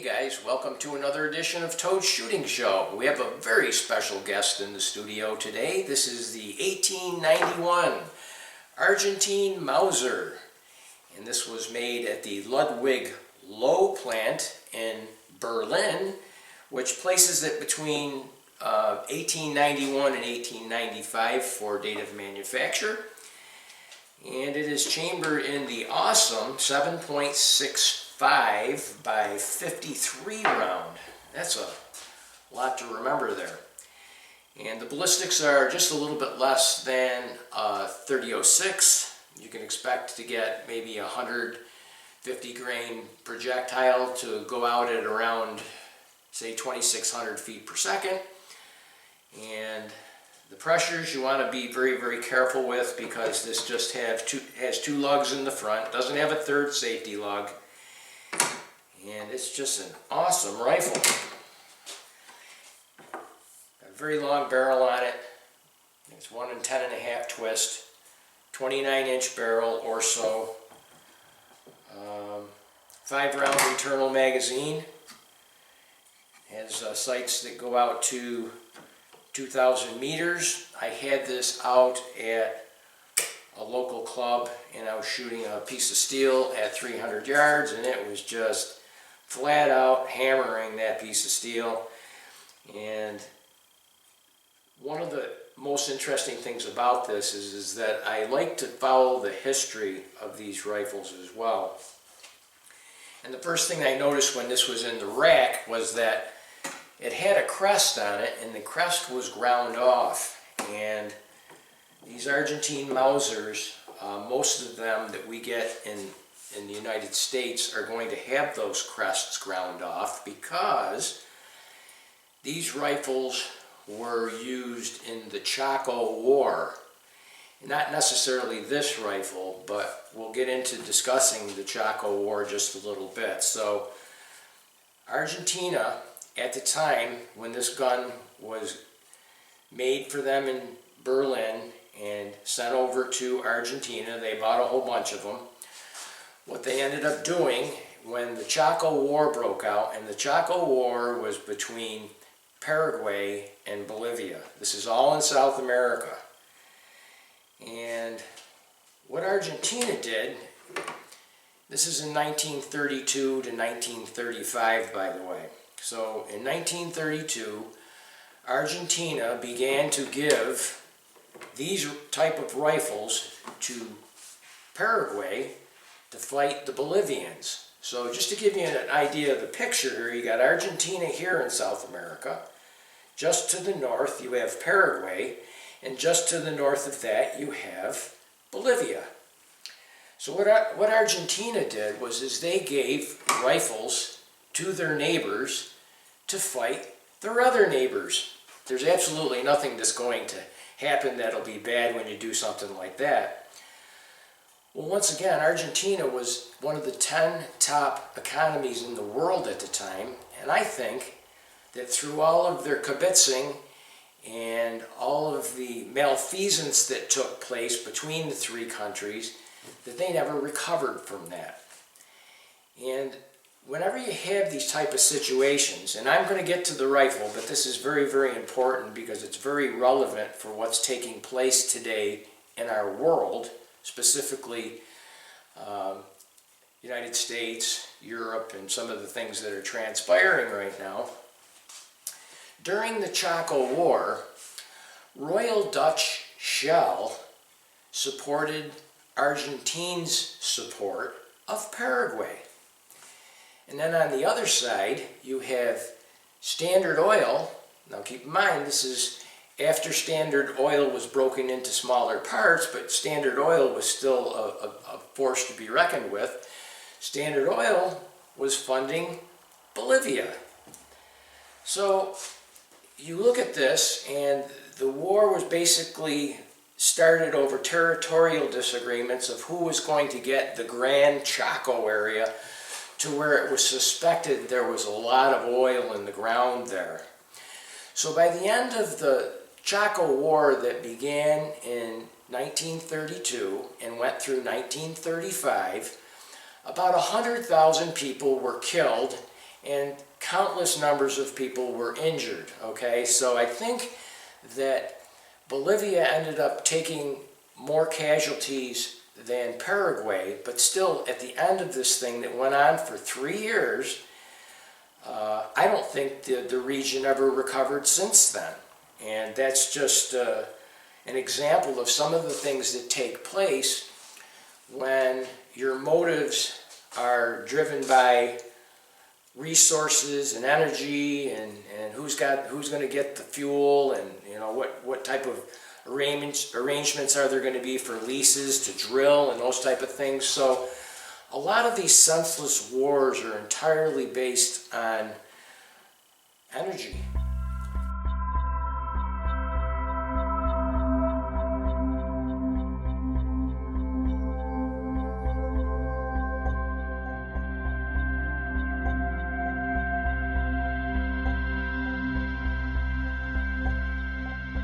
guys, welcome to another edition of Toad's Shooting Show. We have a very special guest in the studio today. This is the 1891 Argentine Mauser, and this was made at the Ludwig Loh plant in Berlin, which places it between 1891 and 1895 for date of manufacture. And it is chambered in the awesome 7.65 by 53 round. That's a lot to remember there. And the ballistics are just a little bit less than 30-06. You can expect to get maybe a 150 grain projectile to go out at around, say, 2,600 feet per second. And the pressures you want to be very, very careful with, because this just has two lugs in the front, doesn't have a third safety lug, and it's just an awesome rifle. Got a very long barrel on it. It's 1 10.5 twist, 29-inch barrel or so, 5-round internal magazine. Has sights that go out to 2,000 meters. I had this out at a local club and I was shooting a piece of steel at 300 yards, and it was just flat out hammering that piece of steel. And one of the most interesting things about this is that I like to follow the history of these rifles as well. And the first thing I noticed when this was in the rack was that it had a crest on it, and the crest was ground off. And these Argentine Mausers, most of them that we get in the United States are going to have those crests ground off, because these rifles were used in the Chaco War. Not necessarily this rifle, but we'll get into discussing the Chaco War just a little bit. So Argentina, at the time when this gun was made for them in Berlin and sent over to Argentina, they bought a whole bunch of them. What they ended up doing when the Chaco War broke out, and the Chaco War was between Paraguay and Bolivia. This is all in South America. And what Argentina did, this is in 1932 to 1935, by the way. So in 1932, Argentina began to give these type of rifles to Paraguay to fight the Bolivians. So just to give you an idea of the picture here, you got Argentina here in South America. Just to the north you have Paraguay, and just to the north of that you have Bolivia. So what Argentina did was they gave rifles to their neighbors to fight their other neighbors. There's absolutely nothing that's going to happen that'll be bad when you do something like that. Well, once again, Argentina was one of the 10 top economies in the world at the time, and I think that through all of their kibitzing and all of the malfeasance that took place between the three countries, that they never recovered from that. And whenever you have these type of situations, and I'm going to get to the rifle, but this is very, very important because it's very relevant for what's taking place today in our world, specifically United States, Europe, and some of the things that are transpiring right now. During the Chaco War, Royal Dutch Shell supported Argentina's support of Paraguay. And then on the other side, you have Standard Oil. Now keep in mind, this is after Standard Oil was broken into smaller parts, but Standard Oil was still a force to be reckoned with. Standard Oil was funding Bolivia. So you look at this, and the war was basically started over territorial disagreements of who was going to get the Gran Chaco area, to where it was suspected there was a lot of oil in the ground there. So by the end of the Chaco War that began in 1932 and went through 1935, about 100,000 people were killed and countless numbers of people were injured, okay? So I think that Bolivia ended up taking more casualties than Paraguay, but still at the end of this thing that went on for 3 years, I don't think the region ever recovered since then. And that's just an example of some of the things that take place when your motives are driven by resources and energy and who's going to get the fuel, and what type of arrangements are there going to be for leases to drill and those type of things. So a lot of these senseless wars are entirely based on energy.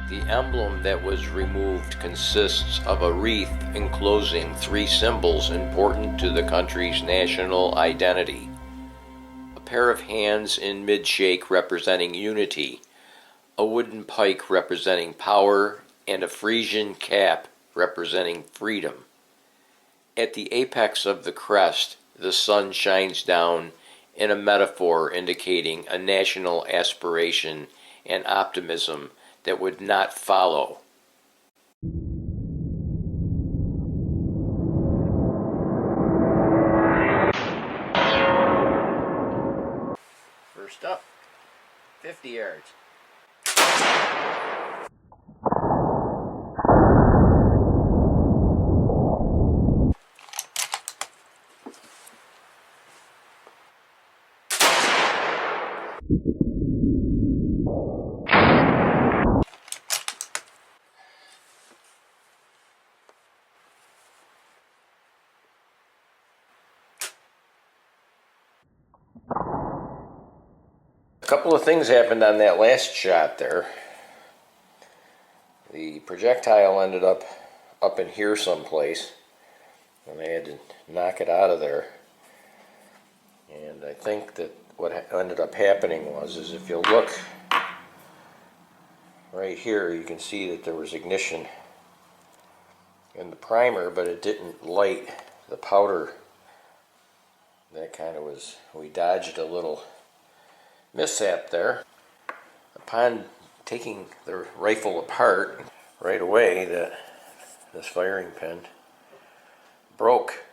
The emblem that was removed consists of a wreath enclosing 3 symbols important to the country's national identity. A pair of hands in mid-shake representing unity, a wooden pike representing power, and a Frisian cap representing freedom. At the apex of the crest, the sun shines down in a metaphor indicating a national aspiration and optimism that would not follow. First up, 50 yards. A couple of things happened on that last shot there. The projectile ended up in here someplace, and they had to knock it out of there. And I think that what ended up happening is if you look right here, you can see that there was ignition in the primer, but it didn't light the powder. That kind of was, we dodged a little mishap there. Upon taking the rifle apart, right away this firing pin broke.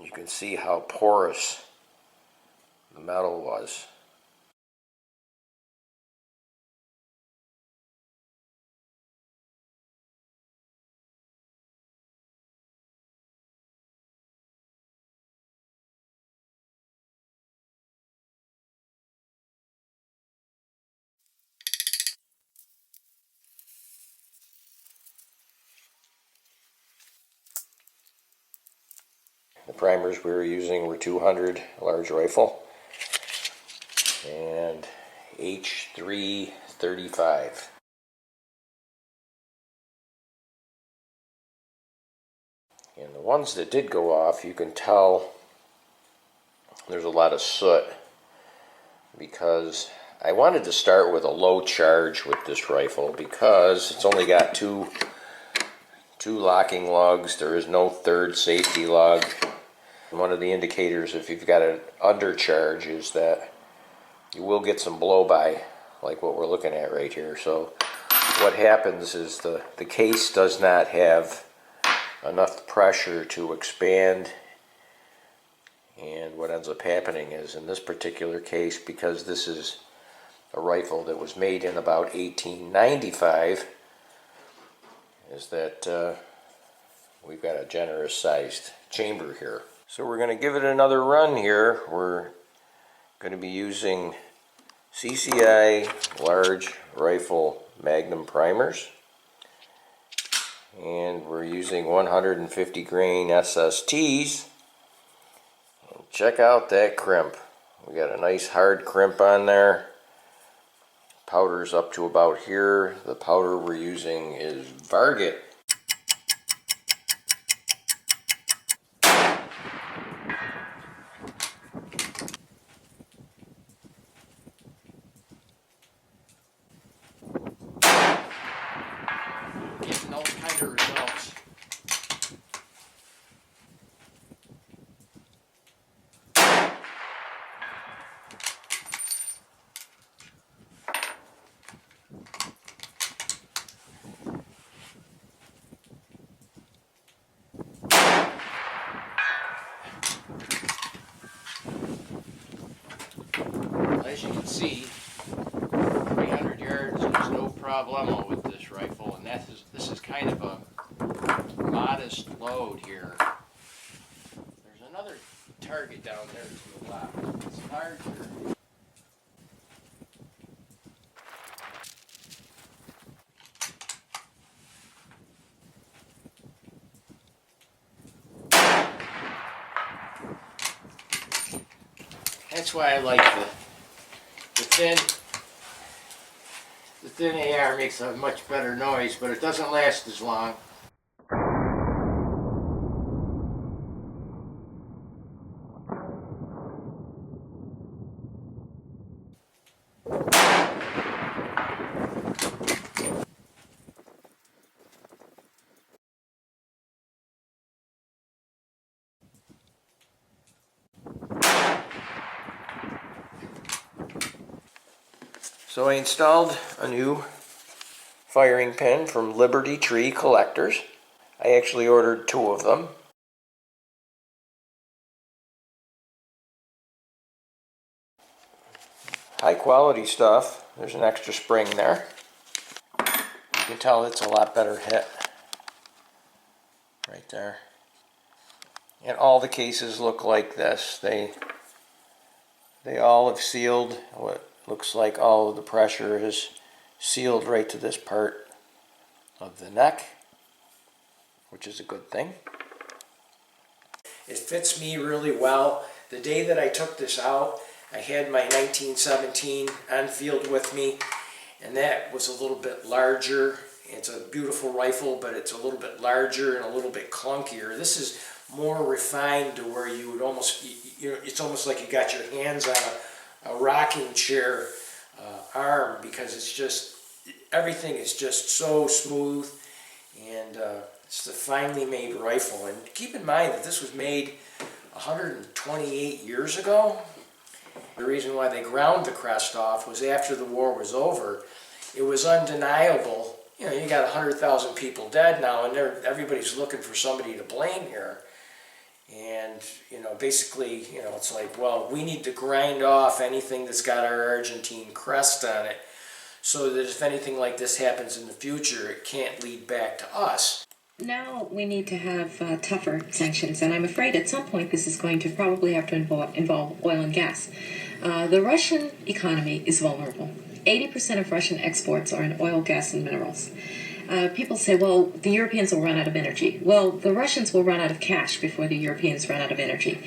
You can see how porous the metal was. The primers we were using were 200 large rifle and H335. And the ones that did go off, you can tell there's a lot of soot, because I wanted to start with a low charge with this rifle because it's only got two locking lugs. There is no third safety lug. One of the indicators if you've got an undercharge is that you will get some blow-by, like what we're looking at right here. So what happens is the case does not have enough pressure to expand, and what ends up happening is, in this particular case, because this is a rifle that was made in about 1895, is that we've got a generous sized chamber here. So we're going to give it another run here. We're going to be using CCI large rifle Magnum primers, and we're using 150 grain SSTs. And check out that crimp. We got a nice hard crimp on there. Powder's up to about here. The powder we're using is Varget. As you can see, 300 yards is no problemo with this rifle, and this is kind of a modest load here. There's another target down there to the left. It's larger. That's why I like the thin AR makes a much better noise, but it doesn't last as long. So I installed a new firing pin from Liberty Tree Collectors. I actually ordered 2 of them. High quality stuff. There's an extra spring there. You can tell it's a lot better hit. Right there. And all the cases look like this. They all have sealed. What looks like all of the pressure is sealed right to this part of the neck, which is a good thing. It fits me really well. The day that I took this out, I had my 1917 Enfield with me, and that was a little bit larger. It's a beautiful rifle, but it's a little bit larger and a little bit clunkier. This is more refined to where you would almost, it's almost like you got your hands on a rocking chair arm, because it's just, everything is just so smooth, and it's a finely made rifle. And keep in mind that this was made 128 years ago. The reason why they ground the crest off was after the war was over. It was undeniable. You got 100,000 people dead now, and everybody's looking for somebody to blame here. And, basically, it's like, well, we need to grind off anything that's got our Argentine crest on it, so that if anything like this happens in the future, it can't lead back to us. Now we need to have tougher sanctions, and I'm afraid at some point this is going to probably have to involve oil and gas. The Russian economy is vulnerable. 80% of Russian exports are in oil, gas, and minerals. People say, well, the Europeans will run out of energy. Well, the Russians will run out of cash before the Europeans run out of energy.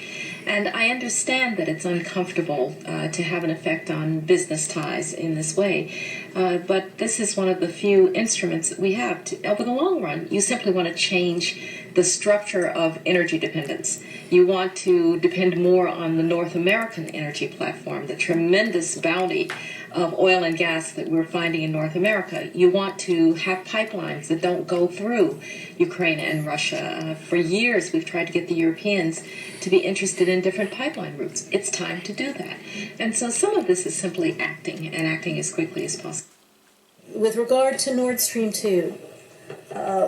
And I understand that it's uncomfortable to have an effect on business ties in this way. But this is one of the few instruments that we have. Over the long run, you simply want to change the structure of energy dependence. You want to depend more on the North American energy platform, the tremendous bounty of oil and gas that we're finding in North America. You want to have pipelines that don't go through Ukraine and Russia. For years, we've tried to get the Europeans to be interested in different pipeline routes. It's time to do that. And so some of this is simply acting, and acting as quickly as possible. With regard to Nord Stream 2,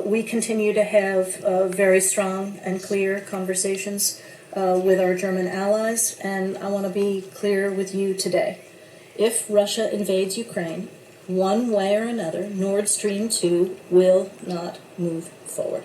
we continue to have very strong and clear conversations with our German allies, and I want to be clear with you today. If Russia invades Ukraine, one way or another, Nord Stream 2 will not move forward.